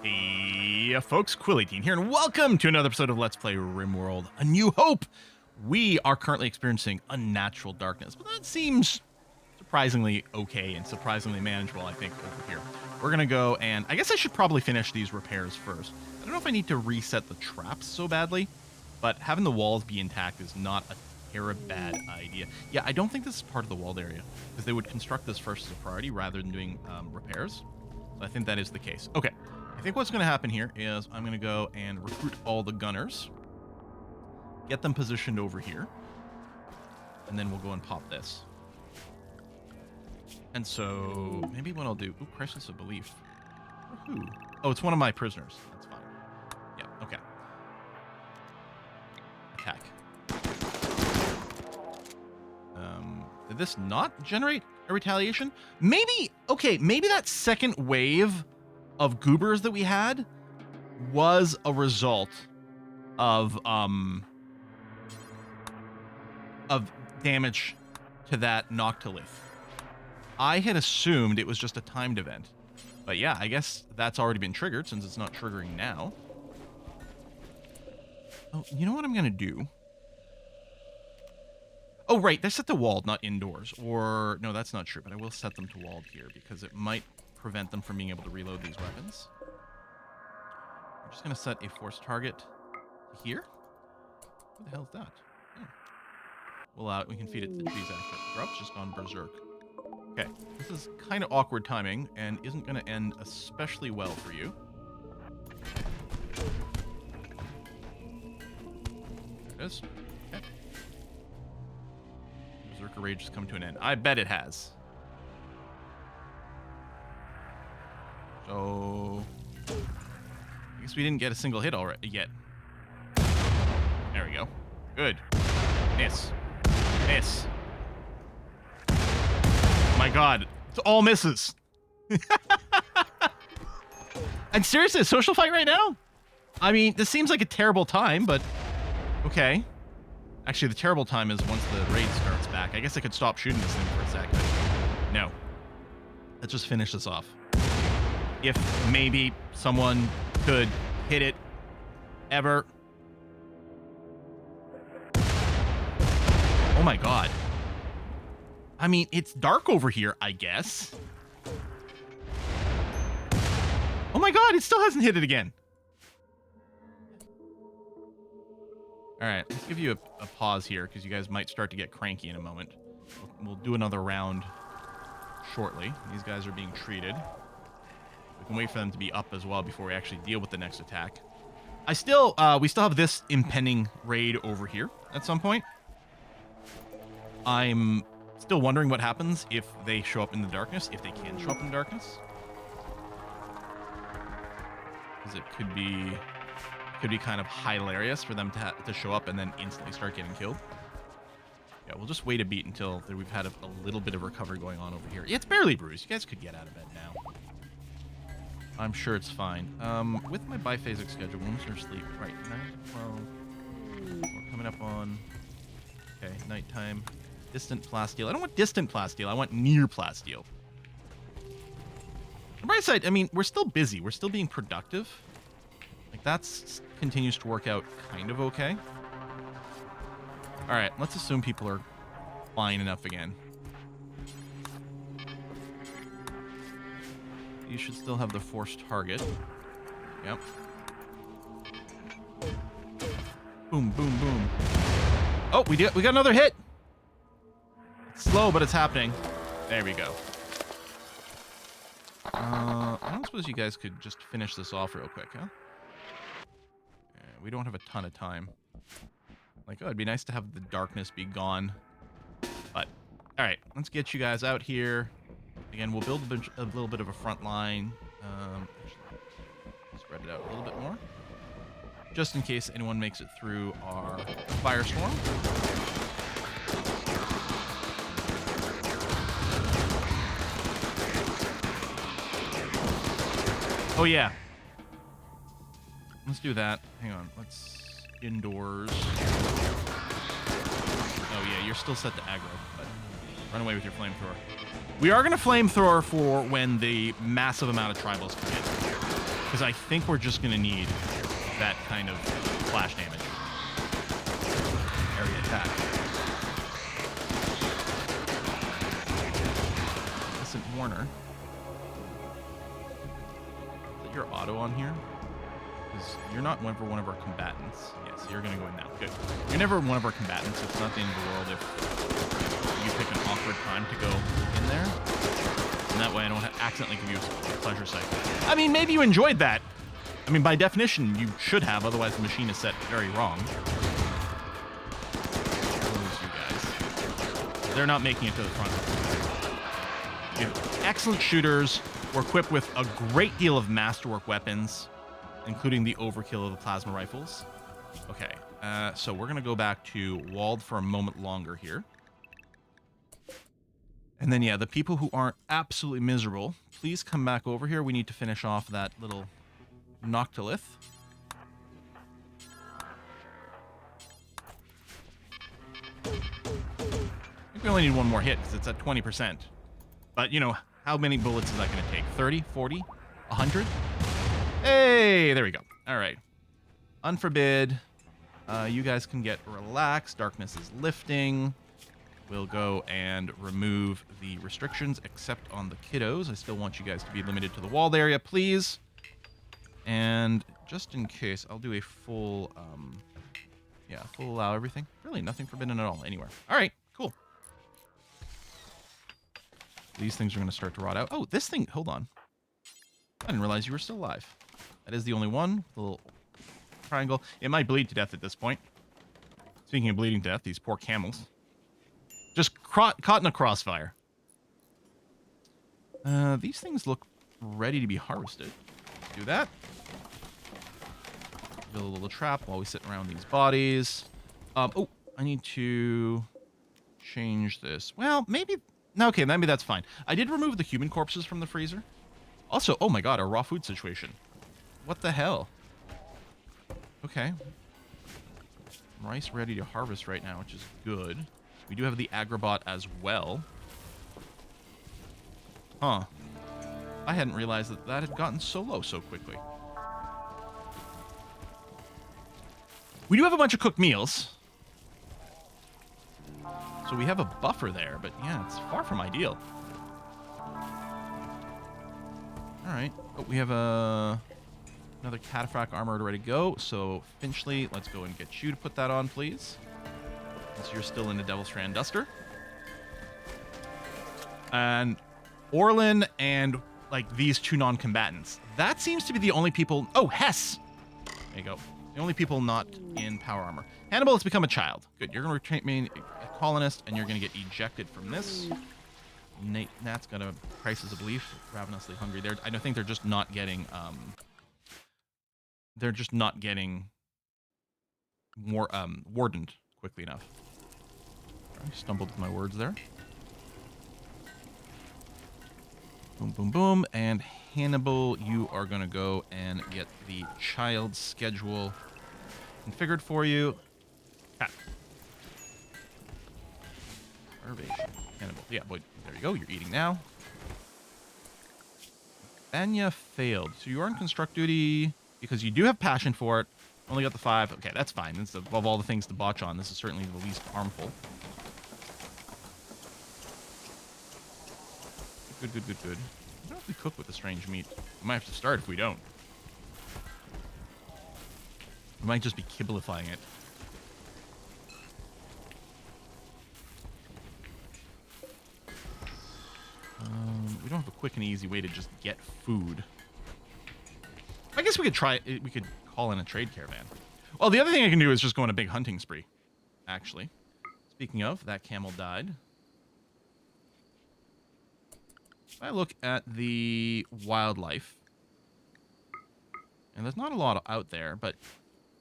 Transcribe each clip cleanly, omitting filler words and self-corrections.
Hey, folks, Quilly18 here, and welcome to another episode of Let's Play RimWorld: A New Hope. We are currently experiencing unnatural darkness, but that seems surprisingly okay and surprisingly manageable, I think, over here. We're going to go, and I guess I should probably finish these repairs first. I don't know if I need to reset the traps so badly, but having the walls be intact is not a terrible bad idea. Yeah, I don't think this is part of the walled area, because they would construct this first as a priority rather than doing repairs. So I think that is the case. Okay. I think what's going to happen here is I'm going to go and recruit all the gunners, get them positioned over here, and then we'll go and pop this. And so maybe what I'll do... Ooh, Crisis of Belief. For who? Oh, it's one of my prisoners. That's fine. Yeah, okay. Attack. Did this not generate a retaliation? Maybe... Okay, maybe that second wave of goobers that we had was a result of damage to that Noctilith. I had assumed it was just a timed event, but yeah, I guess that's already been triggered since it's not triggering now. Oh, you know what I'm gonna do? Oh, right, they're set to walled, not indoors. Or no, that's not true, but I will set them to walled here because it might prevent them from being able to reload these weapons. I'm just going to set a force target here. What the hell is that? Oh. We can feed it to the cheese after. Grub's just gone berserk. Okay, this is kind of awkward timing and isn't going to end especially well for you. There it is. Okay. Berserker Rage has come to an end. I bet it has. So, I guess we didn't get a single hit already yet. There we go. Good. Miss. Miss. My God. It's all misses. And seriously, a social fight right now? I mean, this seems like a terrible time, but okay. Actually, the terrible time is once the raid starts back. I guess I could stop shooting this thing for a sec, but no. Let's just finish this off. If maybe someone could hit it ever. Oh my God. I mean, it's dark over here, I guess. Oh my God, it still hasn't hit it again. All right, let's give you a pause here because you guys might start to get cranky in a moment. We'll do another round shortly. These guys are being treated. We can wait for them to be up as well before we actually deal with the next attack. We still have this impending raid over here at some point. I'm still wondering what happens if they show up in the darkness, if they can show up in the darkness. Because it could be kind of hilarious for them to show up and then instantly start getting killed. Yeah, we'll just wait a beat until we've had a little bit of recovery going on over here. Yeah, it's barely bruised. You guys could get out of bed now. I'm sure it's fine. With my biphasic schedule, when was your sleep? Right, 9 to 12. We're coming up on... Okay, nighttime. Distant plasteel. I don't want distant plasteel. I want near plasteel. On the bright side, I mean, we're still busy. We're still being productive. Like, that continues to work out kind of okay. All right, let's assume people are fine enough again. You should still have the forced target. Yep. Boom, boom, boom. Oh, we got another hit. It's slow, but it's happening. There we go. I don't suppose you guys could just finish this off real quick, huh? Yeah, we don't have a ton of time. Like, oh, it'd be nice to have the darkness be gone. But, all right, let's get you guys out here. Again, we'll build a little bit of a front line. Spread it out a little bit more. Just in case anyone makes it through our firestorm. Oh, yeah. Let's do that. Hang on. Let's... Indoors. Oh, yeah, you're still set to aggro, but run away with your flamethrower. We are going to flamethrower for when the massive amount of tribals come in. Because I think we're just going to need that kind of flash damage. Area attack. Listen, Warner. Is that your auto on here? Because you're not never one of our combatants. Yes, you're going to go in now. Good. You're never one of our combatants. It's not the end of the world if you pick an awkward time to go in there. And that way I don't accidentally give you a pleasure sight. I mean, maybe you enjoyed that. I mean, by definition, you should have. Otherwise, the machine is set very wrong. You guys. They're not making it to the front. You have excellent shooters. We're equipped with a great deal of masterwork weapons, including the overkill of the plasma rifles. Okay, so we're going to go back to walled for a moment longer here. And then, yeah, the people who aren't absolutely miserable, please come back over here. We need to finish off that little Noctilith. I think we only need one more hit because it's at 20%. But, you know, how many bullets is that going to take? 30, 40, 100? Hey, there we go. All right. Unforbid. You guys can get relaxed. Darkness is lifting. We'll go and remove the restrictions, except on the kiddos. I still want you guys to be limited to the walled area, please. And just in case, I'll do a full, full allow everything. Really, nothing forbidden at all, anywhere. All right, cool. These things are going to start to rot out. Oh, this thing, hold on. I didn't realize you were still alive. That is the only one. The little triangle. It might bleed to death at this point. Speaking of bleeding to death, these poor camels. Just caught in a crossfire. These things look ready to be harvested. Let's do that. Build a little trap while we sit around these bodies. Oh, I need to change this. Well, maybe... No, okay, maybe that's fine. I did remove the human corpses from the freezer. Also, oh my god, our raw food situation. What the hell? Okay. Rice ready to harvest right now, which is good. We do have the Agrabot as well. Huh. I hadn't realized that that had gotten so low so quickly. We do have a bunch of cooked meals. So we have a buffer there, but yeah, it's far from ideal. Alright. Oh, we have another Cataphract armor ready to go. So, Finchley, let's go and get you to put that on, please. Since you're still in the Devil's Strand Duster. And Orlin and, like, these two non-combatants. That seems to be the only people... Oh, Hess! There you go. The only people not in power armor. Hannibal has become a child. Good. You're going to remain a colonist, and you're going to get ejected from this. Nat's got a crisis of belief. Ravenously hungry. I don't think they're just not getting... they're just not getting more wardened quickly enough. I stumbled with my words there. Boom, boom, boom. And Hannibal, you are going to go and get the child schedule configured for you. Cat. Starvation. Hannibal. Yeah, boy, there you go. You're eating now. Anya failed. So you are on construct duty because you do have passion for it. Only got the 5. Okay, that's fine. It's above all the things to botch on. This is certainly the least harmful. Good, good, good, good. I don't know if we cook with the strange meat. We might have to start if we don't. We might just be kibblifying it. We don't have a quick and easy way to just get food. I guess we could try it. We could call in a trade caravan. Well, the other thing I can do is just go on a big hunting spree, actually. Speaking of, that camel died. If I look at the wildlife, and there's not a lot out there, but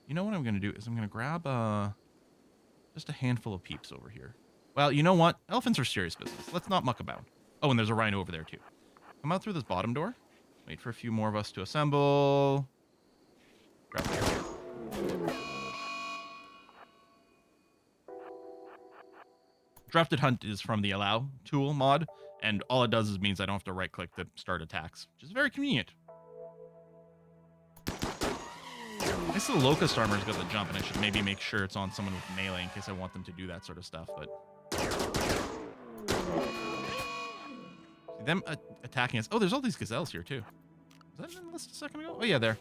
you know what I'm going to do is I'm going to grab just a handful of peeps over here. Well, you know what? Elephants are serious business. Let's not muck about. Oh, and there's a rhino over there, too. Come out through this bottom door. Wait for a few more of us to assemble. Grab here. Drafted Hunt is from the Allow tool mod, and all it does is means I don't have to right-click to start attacks, which is very convenient. guess the locust armor's got the jump, and I should maybe make sure it's on someone with melee in case I want them to do that sort of stuff, but... See, them attacking us... Oh, there's all these gazelles here, too. Was that in the list a second ago? Oh, yeah, there.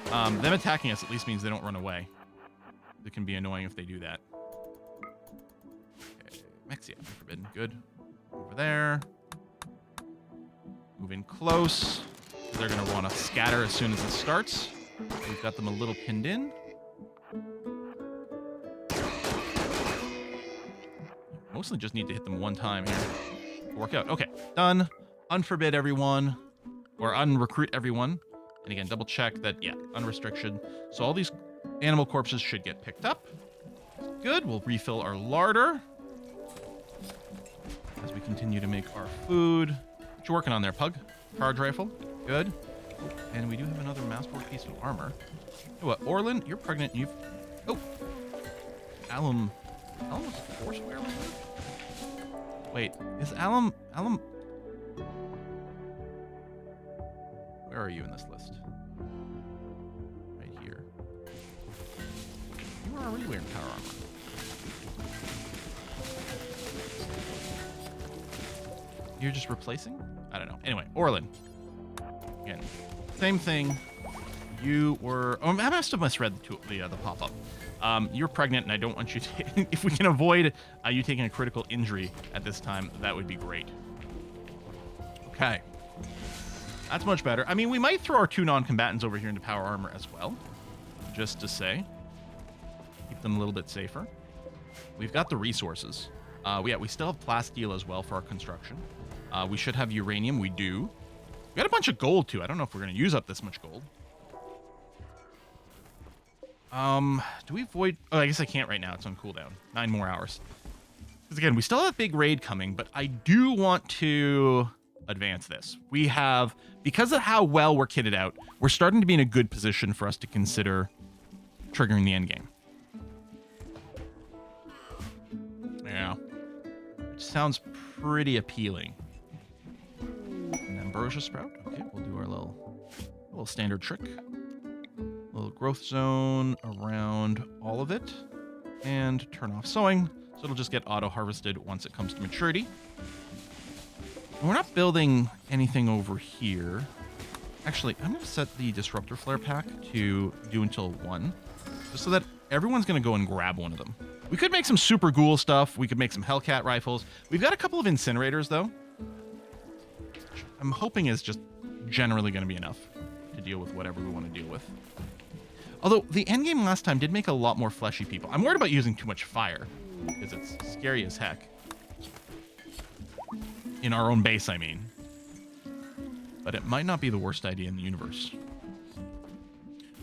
Them attacking us at least means they don't run away. It can be annoying if they do that. Okay, Mexia, forbidden. Good. Over there. Move in close. They're going to want to scatter as soon as it starts. We've got them a little pinned in. Mostly just need to hit them one time here to work out. Okay, done. Unforbid everyone. Or unrecruit everyone. And again, double check that, yeah, unrestricted. So all these animal corpses should get picked up. Good. We'll refill our larder as we continue to make our food. What you working on there, Pug? Charge rifle. Good. And we do have another masterwork piece of armor. Oh, what, Orlin, you're pregnant. You've... Oh. Alum was a force wearer? Wait, is Alum... Where are you in this list? Right here. You are already wearing power armor. You're just replacing? I don't know. Anyway, Orlin. Again, same thing. You were... Oh, I must have misread the pop-up. You're pregnant, and I don't want you to... If we can avoid you taking a critical injury at this time, that would be great. Okay. That's much better. I mean, we might throw our 2 non-combatants over here into power armor as well. Just to say. Keep them a little bit safer. We've got the resources. We still have plasteel as well for our construction. We should have uranium. We do. We got a bunch of gold, too. I don't know if we're going to use up this much gold. Do we void... Oh, I guess I can't right now. It's on cooldown. 9 more hours. Because, again, we still have a big raid coming, but I do want to... advance this. We have, because of how well we're kitted out, we're starting to be in a good position for us to consider triggering the end game. Yeah. Which sounds pretty appealing. An ambrosia sprout. Okay, we'll do our little standard trick. Little growth zone around all of it. And turn off sowing, so it'll just get auto-harvested once it comes to maturity. We're not building anything over here. Actually, I'm going to set the Disruptor Flare pack to do until 1. Just so that everyone's going to go and grab one of them. We could make some super ghoul stuff. We could make some Hellcat rifles. We've got a couple of incinerators, though. I'm hoping is just generally going to be enough to deal with whatever we want to deal with. Although, the endgame last time did make a lot more fleshy people. I'm worried about using too much fire. Because it's scary as heck. In our own base, I mean. But it might not be the worst idea in the universe.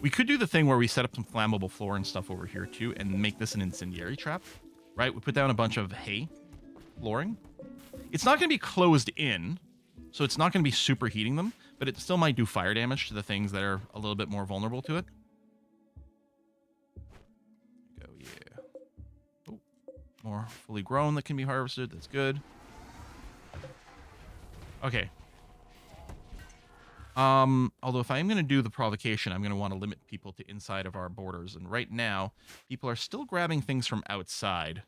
We could do the thing where we set up some flammable floor and stuff over here, too, and make this an incendiary trap. Right? We put down a bunch of hay flooring. It's not going to be closed in, so it's not going to be superheating them, but it still might do fire damage to the things that are a little bit more vulnerable to it. Go, yeah. Oh, more fully grown that can be harvested. That's good. Okay. Although if I am going to do the provocation, I'm going to want to limit people to inside of our borders. And right now, people are still grabbing things from outside.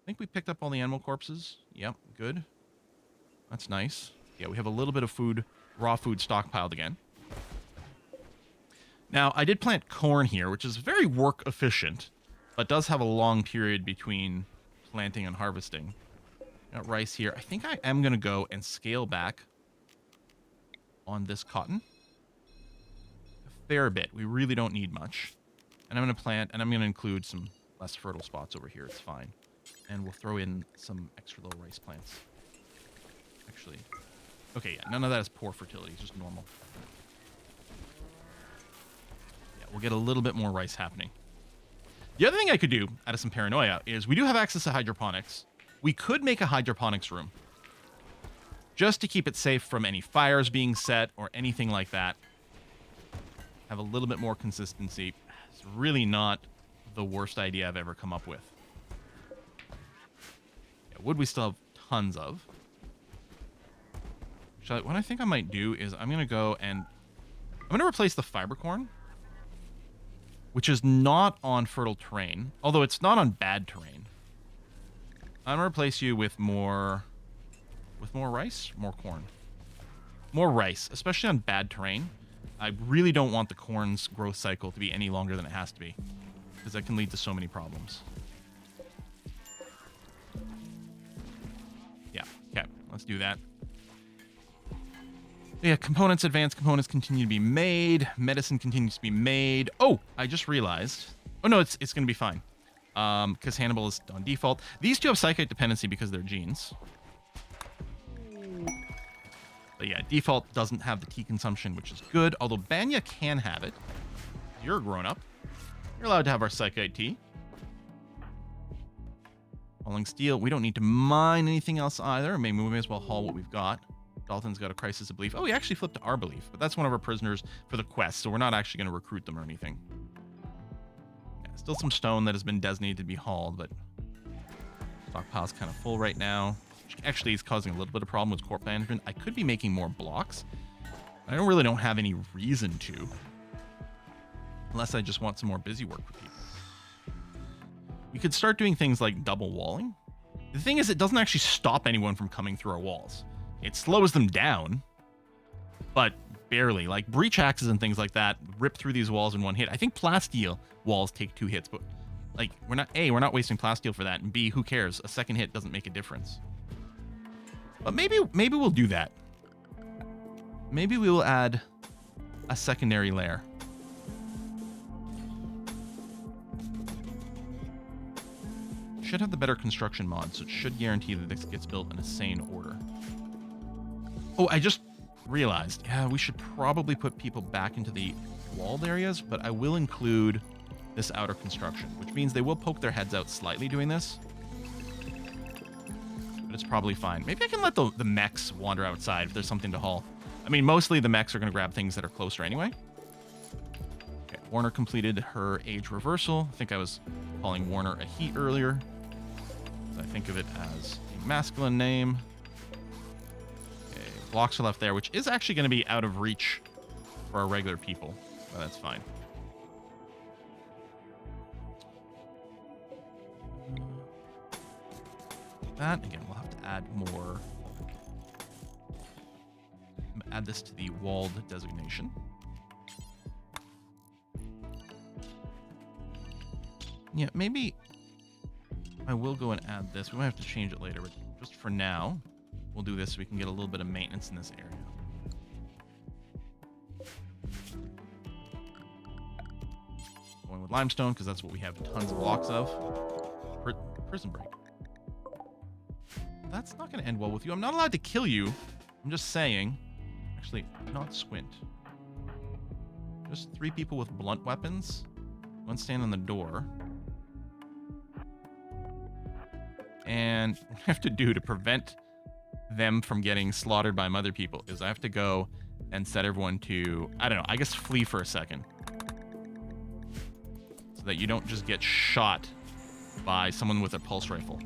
I think we picked up all the animal corpses. Yep, good. That's nice. Yeah, we have a little bit of food, raw food stockpiled again. Now, I did plant corn here, which is very work efficient, but does have a long period between planting and harvesting. Got rice here. I think I am going to go and scale back on this cotton. A fair bit. We really don't need much. And I'm going to plant, and I'm going to include some less fertile spots over here. It's fine. And we'll throw in some extra little rice plants. Actually, okay, yeah, none of that is poor fertility. It's just normal. Yeah, we'll get a little bit more rice happening. The other thing I could do, out of some paranoia, is we do have access to hydroponics. We could make a hydroponics room just to keep it safe from any fires being set or anything like that. Have a little bit more consistency. It's really not the worst idea I've ever come up with. Yeah, wood we still have tons of. Which Actually, what I think I might do is I'm going to go and I'm going to replace the fiber corn, which is not on fertile terrain, although it's not on bad terrain. I'm going to replace you with more rice, more corn. More rice, especially on bad terrain. I really don't want the corn's growth cycle to be any longer than it has to be, because that can lead to so many problems. Yeah, okay, let's do that. Yeah, components advance, components continue to be made, medicine continues to be made. Oh, I just realized. Oh no, it's going to be fine. Because Hannibal is on default. These two have psychic dependency because they're genes. But yeah, default doesn't have the tea consumption, which is good. Although Banya can have it. You're a grown-up. You're allowed to have our psychite tea. Hauling steel. We don't need to mine anything else either. Maybe we may as well haul what we've got. Dalton's got a crisis of belief. Oh, he actually flipped to our belief. But that's one of our prisoners for the quest, so we're not actually going to recruit them or anything. Yeah, still some stone that has been designated to be hauled, but stockpile's kind of full right now. Actually, it's causing a little bit of problem with corp management. I could be making more blocks. I don't have any reason to. Unless I just want some more busy work for people. We could start doing things like double walling. The thing is, it doesn't actually stop anyone from coming through our walls. It slows them down, but barely. Like breach axes and things like that rip through these walls in one hit. I think plasteel walls take 2 hits, but like we're not wasting plasteel for that, and B, who cares? A second hit doesn't make a difference. But maybe we'll do that. Maybe we will add a secondary layer. Should have the better construction mod, so it should guarantee that this gets built in a sane order. Oh, I just realized, yeah, we should probably put people back into the walled areas, but I will include this outer construction, which means they will poke their heads out slightly doing this. But it's probably fine. Maybe I can let the mechs wander outside if there's something to haul. I mean, mostly the mechs are going to grab things that are closer anyway. Okay, Warner completed her age reversal. I think I was calling Warner a he earlier. I think of it as a masculine name. Okay, blocks are left there, which is actually going to be out of reach for our regular people. But that's fine. That, again, we'll have to add more. Add this to the walled designation. Yeah, maybe I will go and add this. We might have to change it later, but just for now, we'll do this so we can get a little bit of maintenance in this area. Going with limestone, because that's what we have tons of blocks of. Prison break. That's not going to end well with you. I'm not allowed to kill you. I'm just saying. Actually, not squint. Just 3 people with blunt weapons. 1 stand on the door. And what I have to do to prevent them from getting slaughtered by other people is I have to go and set everyone to, I don't know, I guess flee for a second. So that you don't just get shot by someone with a pulse rifle.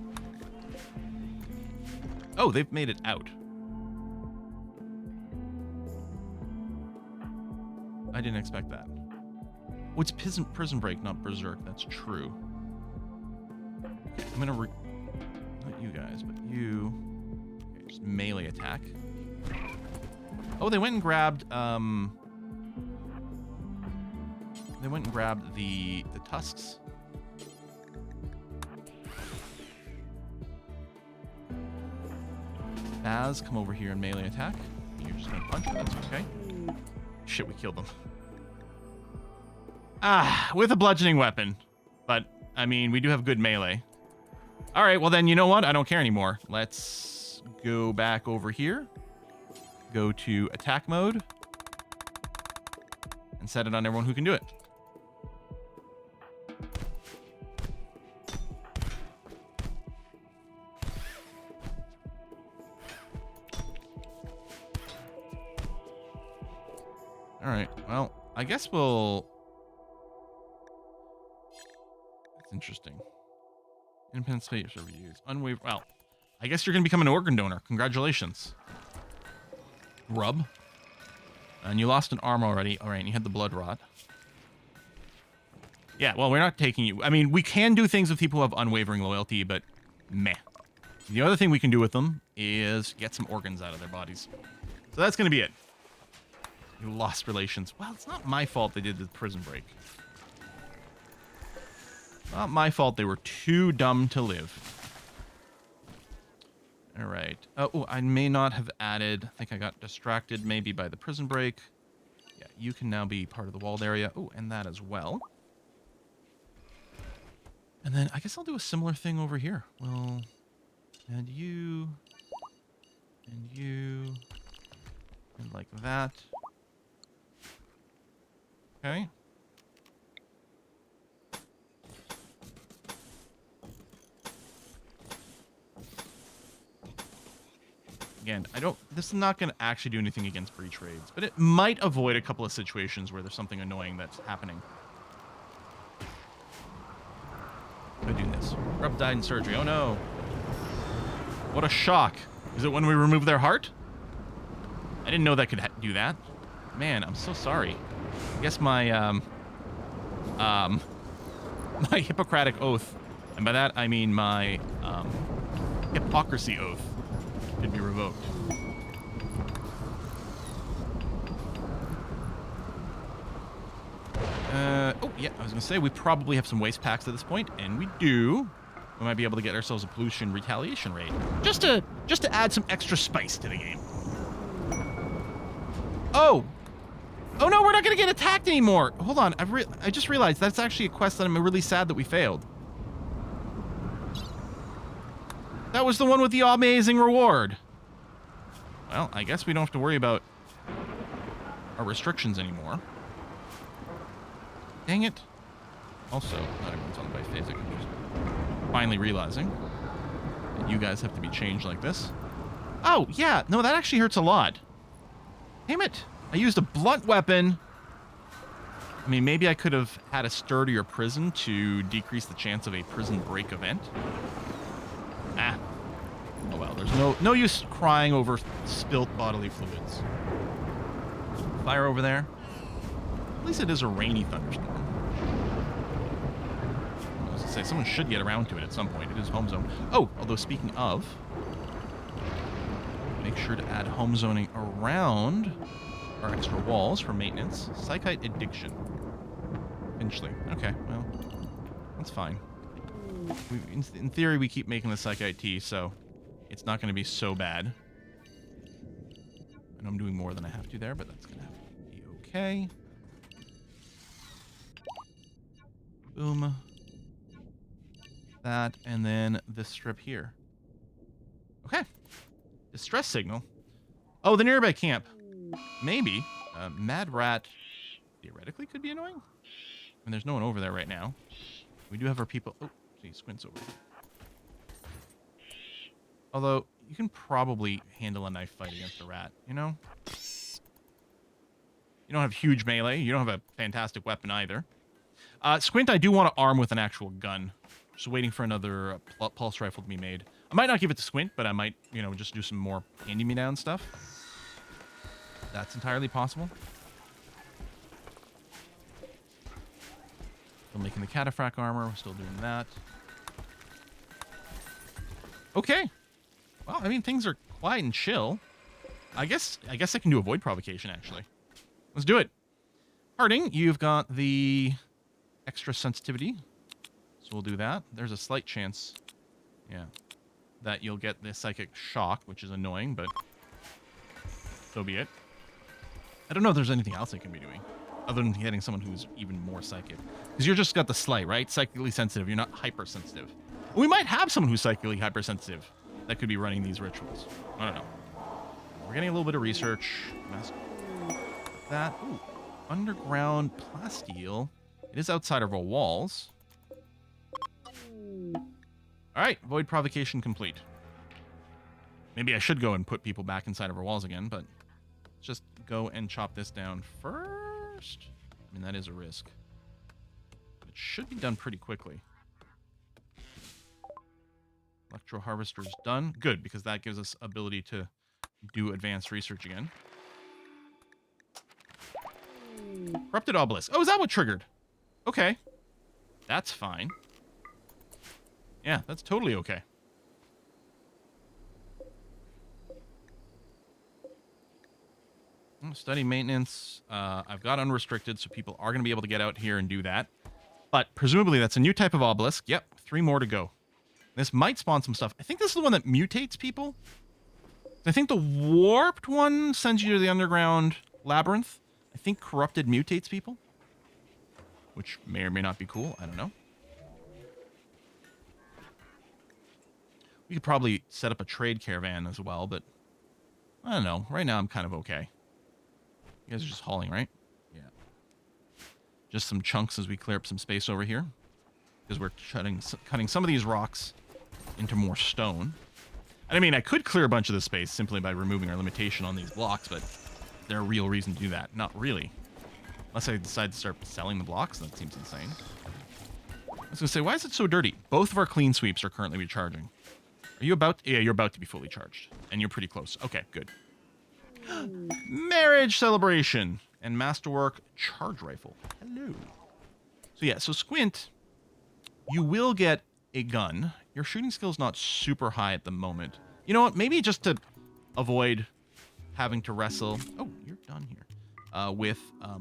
Oh, they've made it out. I didn't expect that. Oh, it's prison break, not berserk. That's true. I'm gonna not you guys, but you. Okay, just melee attack. Oh, they went and grabbed the tusks. Baz, come over here and melee attack. You're just gonna punch it, that's okay. Shit, we killed them. Ah, with a bludgeoning weapon. But, I mean, we do have good melee. Alright, well then, you know what? I don't care anymore. Let's go back over here. Go to attack mode. And set it on everyone who can do it. Alright, well, I guess we'll... That's interesting. Independent space reviews. Unwaver... Well, I guess you're going to become an organ donor. Congratulations. Grub. And you lost an arm already. All right, and you had the blood rot. Yeah, well, we're not taking you. I mean, we can do things with people who have unwavering loyalty, but meh. The other thing we can do with them is get some organs out of their bodies. So that's going to be it. You lost relations. Well, it's not my fault they did the prison break. Not my fault they were too dumb to live. All right. Oh, I may not have added. I think I got distracted maybe by the prison break. Yeah, you can now be part of the walled area. Oh, and that as well. And then I guess I'll do a similar thing over here. Well, and you, and like that. Okay. Again, this is not going to actually do anything against breach raids, but it might avoid a couple of situations where there's something annoying that's happening. By doing this. Grub died in surgery. Oh no. What a shock. Is it when we remove their heart? I didn't know that could do that. Man, I'm so sorry. I guess my, my Hippocratic oath, and by that I mean my, hypocrisy oath, should be revoked. Oh, yeah, I was going to say, we probably have some waste packs at this point, and we do. We might be able to get ourselves a pollution retaliation raid. Just to add some extra spice to the game. Oh! Oh no, we're not going to get attacked anymore! Hold on, I just realized that's actually a quest that I'm really sad that we failed. That was the one with the amazing reward. Well, I guess we don't have to worry about our restrictions anymore. Dang it. Also, not everyone's on biphasic. I'm just finally realizing that you guys have to be changed like this. Oh, yeah. No, that actually hurts a lot. Damn it. I used a blunt weapon. I mean, maybe I could have had a sturdier prison to decrease the chance of a prison break event. Ah. Oh, well. There's no use crying over spilt bodily fluids. Fire over there. At least it is a rainy thunderstorm. I was going to say, someone should get around to it at some point. It is home zone. Oh, although speaking of, make sure to add home zoning around our extra walls for maintenance. Psychite addiction. Finchley. Okay, well, that's fine. In theory, we keep making the psychite tea, so it's not going to be so bad. I know I'm doing more than I have to there, but that's going to have to be okay. Boom. That, and then this strip here. Okay. Distress signal. Oh, the nearby camp. Maybe. Mad Rat theoretically could be annoying. And there's no one over there right now. We do have our people. Oh, gee, Squint's over there. Although, you can probably handle a knife fight against a rat, you know? You don't have huge melee. You don't have a fantastic weapon either. Squint, I do want to arm with an actual gun. Just waiting for another pulse rifle to be made. I might not give it to Squint, but I might, you know, just do some more hand-me-down stuff. That's entirely possible. Still making the cataphract armor. We're still doing that. Okay. Well, I mean, things are quiet and chill. I guess I can do avoid provocation, actually. Let's do it. Harding, you've got the extra sensitivity. So we'll do that. There's a slight chance, yeah, that you'll get the psychic shock, which is annoying, but so be it. I don't know if there's anything else I can be doing other than getting someone who's even more psychic. Because you're just got the slight, right? Psychically sensitive. You're not hypersensitive. We might have someone who's psychically hypersensitive that could be running these rituals. I don't know. We're getting a little bit of research. That. Ooh. Underground plasteel. It is outside of our walls. Alright, void provocation complete. Maybe I should go and put people back inside of our walls again, but let's just go and chop this down first. I mean, that is a risk. But it should be done pretty quickly. Electro harvester's done. Good, because that gives us ability to do advanced research again. Corrupted obelisk. Oh, is that what triggered? Okay. That's fine. Yeah, that's totally okay. Study maintenance. I've got unrestricted, so people are going to be able to get out here and do that. But presumably that's a new type of obelisk. Yep, 3 more to go. This might spawn some stuff. I think this is the one that mutates people. I think the warped one sends you to the underground labyrinth. I think corrupted mutates people, which may or may not be cool. I don't know. We could probably set up a trade caravan as well, but I don't know. Right now I'm kind of okay. You guys are just hauling, right? Yeah. Just some chunks as we clear up some space over here, because we're cutting some of these rocks into more stone. And I mean, I could clear a bunch of the space simply by removing our limitation on these blocks, but is there a real reason to do that? Not really. Unless I decide to start selling the blocks, that seems insane. I was going to say, why is it so dirty? Both of our clean sweeps are currently recharging. Are you about... Yeah, you're about to be fully charged. And you're pretty close. Okay, good. Marriage celebration. And masterwork charge rifle. Hello. So yeah, so Squint, you will get a gun. Your shooting skill is not super high at the moment. You know what? Maybe just to avoid having to wrestle... Oh, you're done here. With... I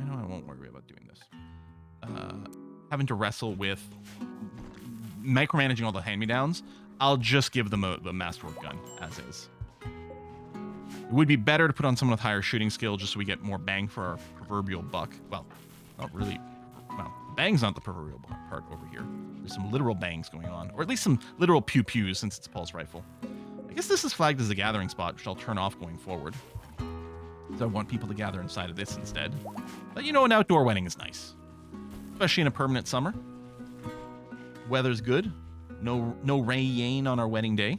know I won't worry about doing this. Having to wrestle with micromanaging all the hand-me-downs, I'll just give them the masterwork gun as is. It would be better to put on someone with higher shooting skill just so we get more bang for our proverbial buck. Well, not really. Well, bang's not the proverbial part over here. There's some literal bangs going on, or at least some literal pew-pews since it's a pulse rifle. I guess this is flagged as a gathering spot, which I'll turn off going forward. So I want people to gather inside of this instead. But you know, an outdoor wedding is nice. Especially in a permanent summer. Weather's good. No rain on our wedding day.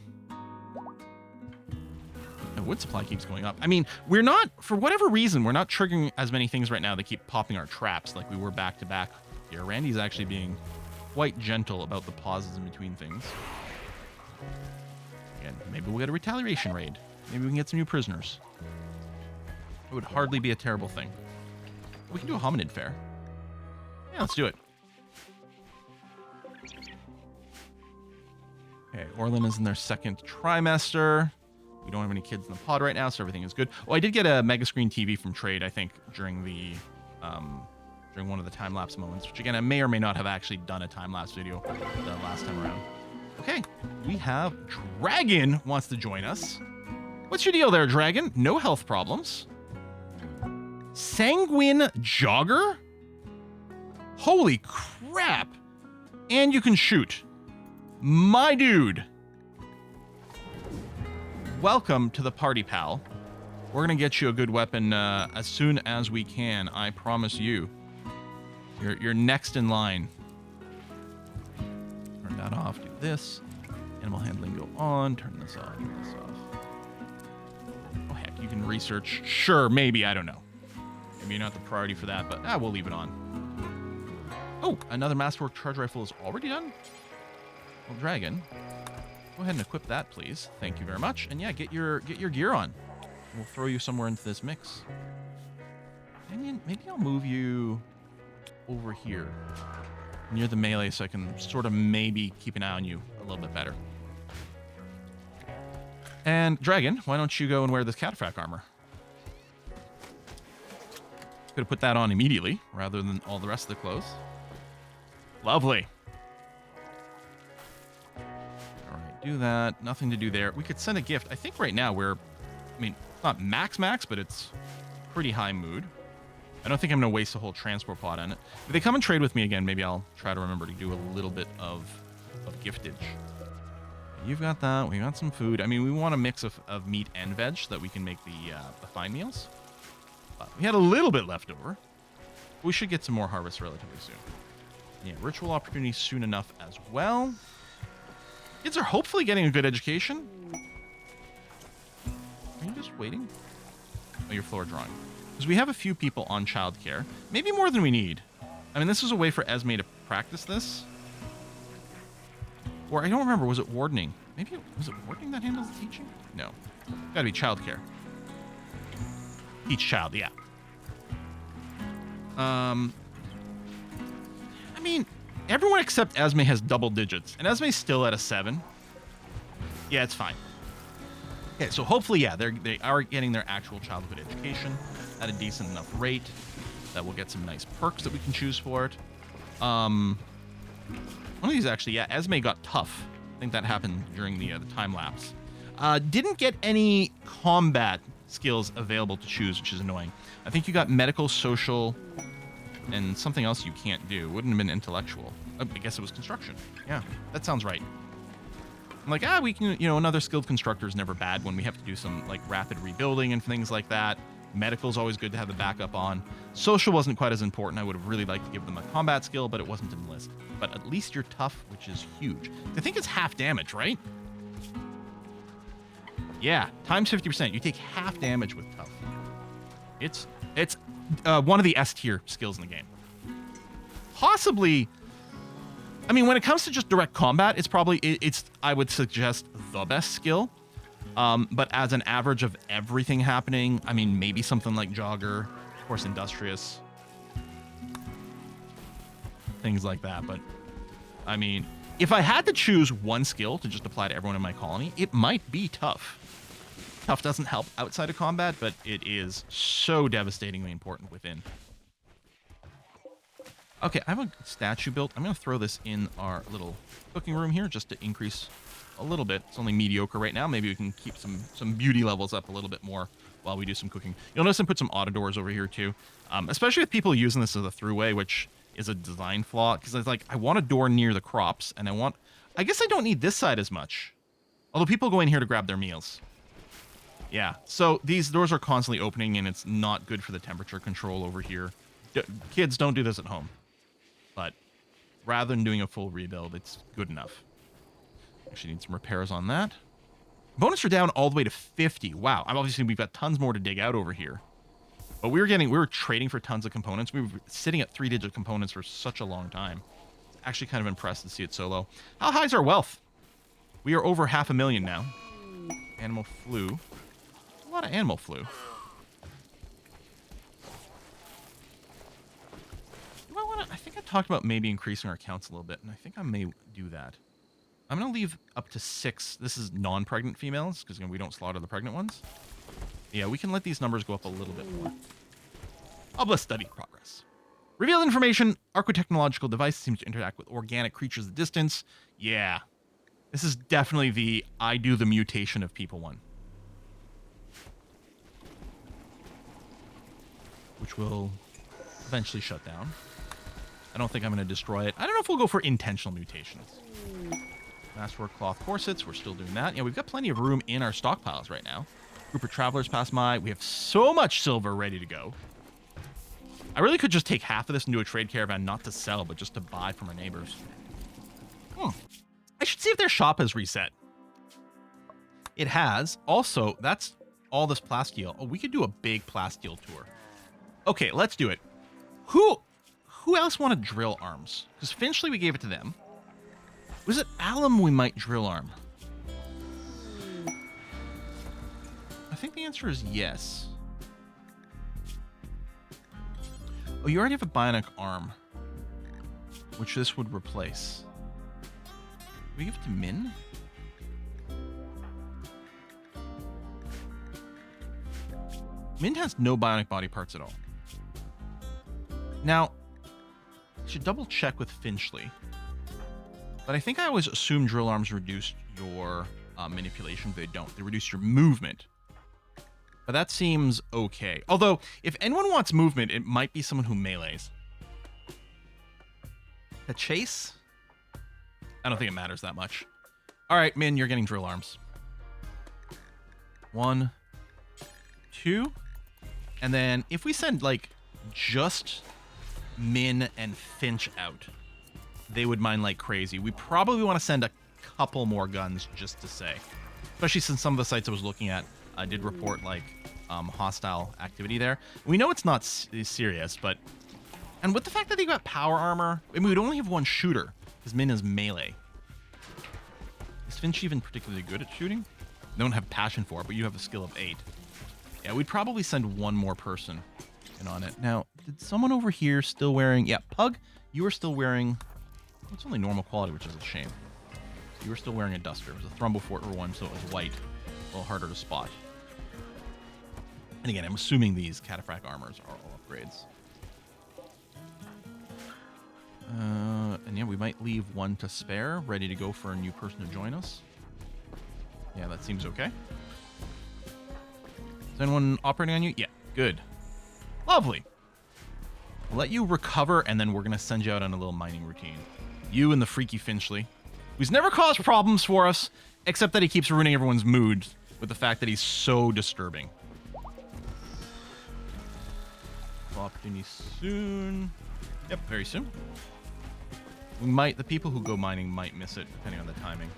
And wood supply keeps going up. I mean, we're not, for whatever reason, we're not triggering as many things right now that keep popping our traps like we were back to back here. Randy's actually being quite gentle about the pauses in between things. Again, maybe we'll get a retaliation raid. Maybe we can get some new prisoners. It would hardly be a terrible thing. We can do a hominid fair. Yeah, let's do it. Okay, Orlin is in their 2nd trimester. We don't have any kids in the pod right now, so everything is good. Oh, I did get a mega screen TV from Trade, I think, during the during one of the time-lapse moments, which again, I may or may not have actually done a time-lapse video the last time around. Okay, we have Dragon wants to join us. What's your deal there, Dragon? No health problems. Sanguine Jogger? Holy crap. And you can shoot. My dude. Welcome to the party, pal. We're going to get you a good weapon as soon as we can. I promise you. You're next in line. Turn that off. Do this. Animal handling go on. Turn this off. Turn this off. Oh, heck. You can research. Sure, maybe. I don't know. Maybe you're not the priority for that, but we'll leave it on. Oh, another masterwork charge rifle is already done? Well, Dragon, go ahead and equip that, please. Thank you very much. And yeah, get your gear on. We'll throw you somewhere into this mix. Maybe I'll move you over here near the melee so I can sort of maybe keep an eye on you a little bit better. And Dragon, why don't you go and wear this cataphract armor? Could have put that on immediately rather than all the rest of the clothes. Lovely. All right, do that. Nothing to do there. We could send a gift. I think right now we're, I mean, not max, but it's pretty high mood. I don't think I'm going to waste a whole transport pod on it. If they come and trade with me again, maybe I'll try to remember to do a little bit of giftage. You've got that. We got some food. I mean, we want a mix of meat and veg so that we can make the fine meals. But we had a little bit left over. We should get some more harvest relatively soon. Yeah, ritual opportunities soon enough as well. Kids are hopefully getting a good education. Are you just waiting? Oh, you're floor drawing. Because we have a few people on childcare. Maybe more than we need. I mean, this is a way for Esme to practice this. Or I don't remember, was it wardening? Maybe was it wardening that handles the teaching? No. Gotta be childcare. Each child, yeah. I mean, everyone except Esme has double digits, and Esme's still at a 7. Yeah, it's fine. Okay, so hopefully, yeah, they are getting their actual childhood education at a decent enough rate that we'll get some nice perks that we can choose for it. One of these actually, yeah, Esme got tough. I think that happened during the time lapse. Didn't get any combat skills available to choose, which is annoying. I think you got medical, social, and something else you can't do. Wouldn't have been intellectual. I guess it was construction. Yeah, that sounds right. I'm like, we can, another skilled constructor is never bad when we have to do some like rapid rebuilding and things like that. Medical is always good to have the backup on. Social wasn't quite as important. I would have really liked to give them a combat skill, but it wasn't in the list. But at least you're tough, which is huge. I think it's half damage, right? Yeah, times 50%. You take half damage with tough. It's one of the S tier skills in the game. Possibly, I mean, when it comes to just direct combat, it's I would suggest the best skill. But as an average of everything happening, I mean, maybe something like Jogger, of course, Industrious, things like that. But I mean, if I had to choose one skill to just apply to everyone in my colony, it might be Tough. Tough doesn't help outside of combat, but it is so devastatingly important within. Okay, I have a statue built. I'm going to throw this in our little cooking room here just to increase a little bit. It's only mediocre right now. Maybe we can keep some beauty levels up a little bit more while we do some cooking. You'll notice I put some auto doors over here too, especially with people using this as a throughway, which is a design flaw, because it's like I want a door near the crops, and I guess I don't need this side as much. Although people go in here to grab their meals. Yeah, so these doors are constantly opening, and it's not good for the temperature control over here. Kids, don't do this at home. But rather than doing a full rebuild, it's good enough. Actually need some repairs on that. Bonus are down all the way to 50. Wow, obviously we've got tons more to dig out over here. But we were trading for tons of components. We were sitting at 3-digit components for such a long time. Actually kind of impressed to see it so low. How high is our wealth? We are over 500,000 now. Animal flu. A lot of animal flu. I think I talked about maybe increasing our counts a little bit, and I think I may do that. I'm going to leave up to 6. This is non-pregnant females, because we don't slaughter the pregnant ones. Yeah, we can let these numbers go up a little bit more. Obelisk study progress. Revealed information. Architechnological device seems to interact with organic creatures at distance. Yeah. This is definitely the I do the mutation of people one. Which will eventually shut down. I don't think I'm going to destroy it. I don't know if we'll go for intentional mutations. Masterwork cloth corsets. We're still doing that. Yeah, we've got plenty of room in our stockpiles right now. Group of travelers pass by. We have so much silver ready to go. I really could just take half of this and do a trade caravan, not to sell, but just to buy from our neighbors. I should see if their shop has reset. It has. Also, that's all this plasteel. Oh, we could do a big plasteel tour. Okay, let's do it. Who else wanted drill arms? Because Finchley, we gave it to them. Was it Alum we might drill arm? I think the answer is yes. Oh, you already have a bionic arm, which this would replace. Do we give it to Min? Min has no bionic body parts at all. Now, I should double check with Finchley. But I think I always assume drill arms reduce your manipulation. They don't. They reduce your movement. But that seems okay. Although, if anyone wants movement, it might be someone who melees. The chase? I don't think it matters that much. All right, Min, you're getting drill arms. 1, 2. And then if we send, like, just Min and Finch out, they would mine like crazy. We probably want to send a couple more guns just to say. Especially since some of the sites I was looking at did report, like, hostile activity there. We know it's not serious, but... And with the fact that they got power armor, I mean, we'd only have one shooter, because Min is melee. Is Finch even particularly good at shooting? They don't have passion for it, but you have a skill of 8. Yeah, we'd probably send one more person in on it. Now, did someone over here still wearing... Yeah, Pug, you were still wearing... It's only normal quality, which is a shame. You were still wearing a duster. It was a Thrumboforter one, so it was white. A little harder to spot. And again, I'm assuming these Cataphract armors are all upgrades. And yeah, we might leave one to spare, ready to go for a new person to join us. Yeah, that seems okay. Is anyone operating on you? Yeah, good. Lovely. We'll let you recover, and then we're going to send you out on a little mining routine. You and the freaky Finchley, who's never caused problems for us, except that he keeps ruining everyone's mood with the fact that he's so disturbing. Opportunity soon. Yep, very soon. The people who go mining might miss it, depending on the timing.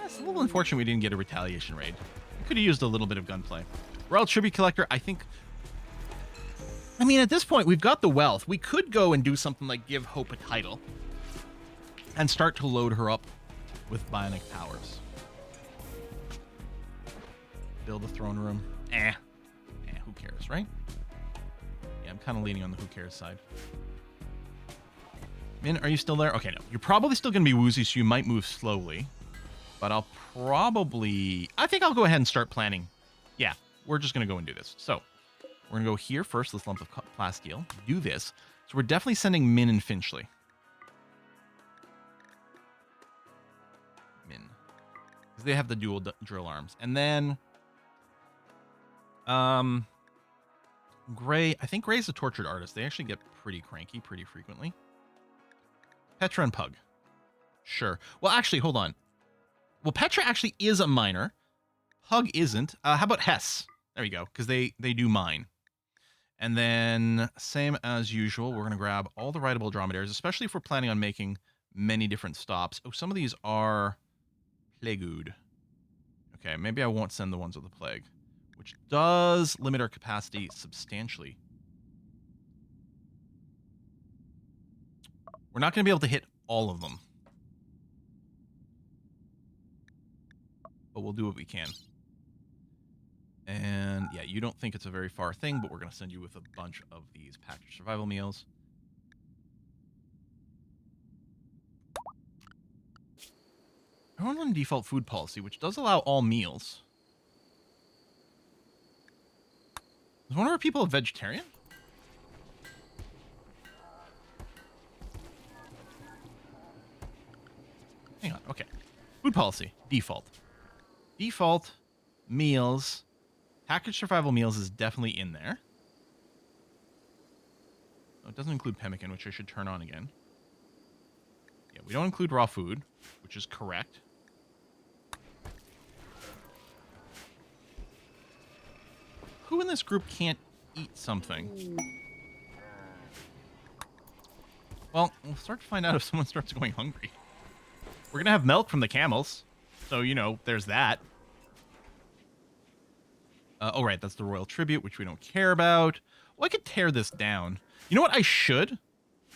It's a little unfortunate we didn't get a retaliation raid. We could have used a little bit of gunplay. Royal Tribute Collector, I think... I mean, at this point, we've got the wealth. We could go and do something like give Hope a title and start to load her up with bionic powers. Build a throne room. Who cares, right? Yeah, I'm kind of leaning on the who cares side. Min, are you still there? Okay, no. You're probably still going to be woozy, so you might move slowly. But I'll probably... I think I'll go ahead and start planning. Yeah, we're just going to go and do this. So, we're going to go here first, this lump of plasteel. Do this. So we're definitely sending Min and Finchley. Min. Because they have the dual drill arms. And then... Gray, I think Gray's a tortured artist. They actually get pretty cranky pretty frequently. Petra and Pug. Sure. Well, actually, hold on. Well, Petra actually is a miner. Pug isn't. How about Hess? There we go, because they do mine. And then, same as usual, we're going to grab all the rideable dromedaries, especially if we're planning on making many different stops. Oh, some of these are plagued. Okay, maybe I won't send the ones with the plague, which does limit our capacity substantially. We're not going to be able to hit all of them. But we'll do what we can. And yeah, you don't think it's a very far thing, but we're going to send you with a bunch of these packaged survival meals. I want on default food policy, which does allow all meals. Is one of our people a vegetarian? Hang on, okay. Food policy, default. Default, meals, packaged survival meals is definitely in there. Oh, it doesn't include pemmican, which I should turn on again. Yeah, we don't include raw food, which is correct. Who in this group can't eat something? Well, we'll start to find out if someone starts going hungry. We're going to have milk from the camels. So, you know, there's that. Oh, right, that's the royal tribute, which we don't care about. Well, I could tear this down. You know what I should?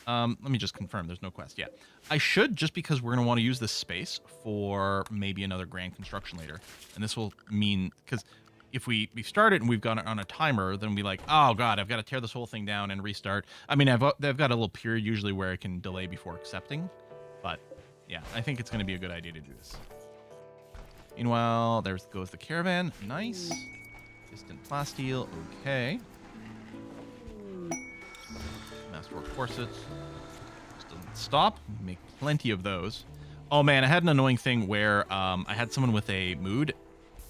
Let me just confirm. There's no quest yet. I should, just because we're going to want to use this space for maybe another grand construction later. And this will mean... because if we start it and we've got it on a timer, then we'll be like, oh, God, I've got to tear this whole thing down and restart. I mean, I've got a little period usually where I can delay before accepting. But, yeah, I think it's going to be a good idea to do this. Meanwhile, there goes the caravan. Nice. Distant plasteel. Okay. Masterwork corsets. Just doesn't stop. We make plenty of those. Oh, man, I had an annoying thing where I had someone with a mood,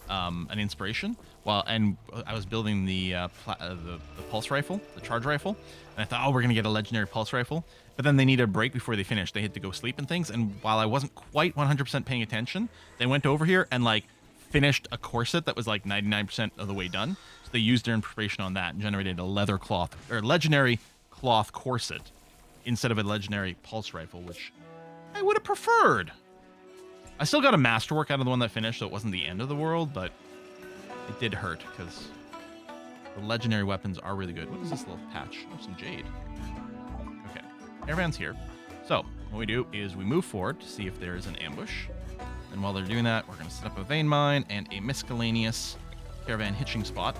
an inspiration, and I was building the pulse rifle, the charge rifle, and I thought, oh, we're going to get a legendary pulse rifle. But then they needed a break before they finished. They had to go sleep and things. And while I wasn't quite 100% paying attention, they went over here and like finished a corset that was like 99% of the way done. So they used their inspiration on that and generated a leather cloth or legendary cloth corset instead of a legendary pulse rifle, which I would have preferred. I still got a masterwork out of the one that finished, so it wasn't the end of the world, but it did hurt because the legendary weapons are really good. What is this little patch? Oh, some jade. Okay, Caravan's here. So what we do is we move forward to see if there is an ambush. And while they're doing that, we're going to set up a vein mine and a miscellaneous caravan hitching spot.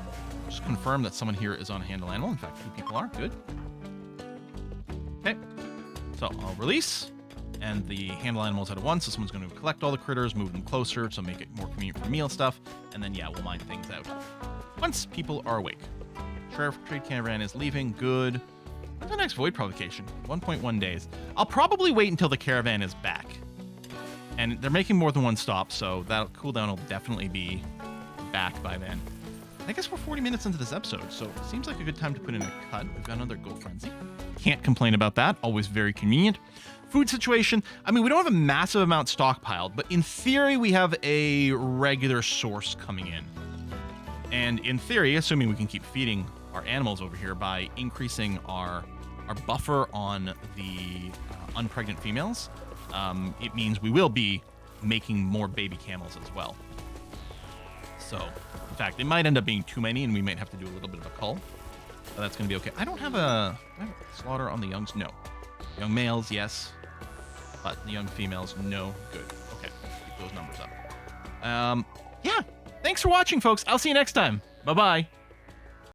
Just confirm that someone here is on a handle animal. In fact, 2 people are. Good. Okay. So I'll release. And the handle animals at once. So someone's going to collect all the critters, move them closer, so make it more convenient for meal stuff. And then, yeah, we'll mine things out once people are awake. Trade caravan is leaving. Good. When's the next void provocation? 1.1 days. I'll probably wait until the caravan is back. And they're making more than one stop, so that cooldown will definitely be back by then. I guess we're 40 minutes into this episode, so it seems like a good time to put in a cut. We've got another goat frenzy. Can't complain about that. Always very convenient. Food situation. I mean, we don't have a massive amount stockpiled, but in theory, we have a regular source coming in. And in theory, assuming we can keep feeding our animals over here by increasing our buffer on the unpregnant females, it means we will be making more baby camels as well. So, in fact, it might end up being too many, and we might have to do a little bit of a cull. But that's going to be okay. I don't have a slaughter on the youngs. No. Young males, yes. But the young females, no. Good. Okay. Keep those numbers up. Yeah. Thanks for watching, folks. I'll see you next time. Bye-bye.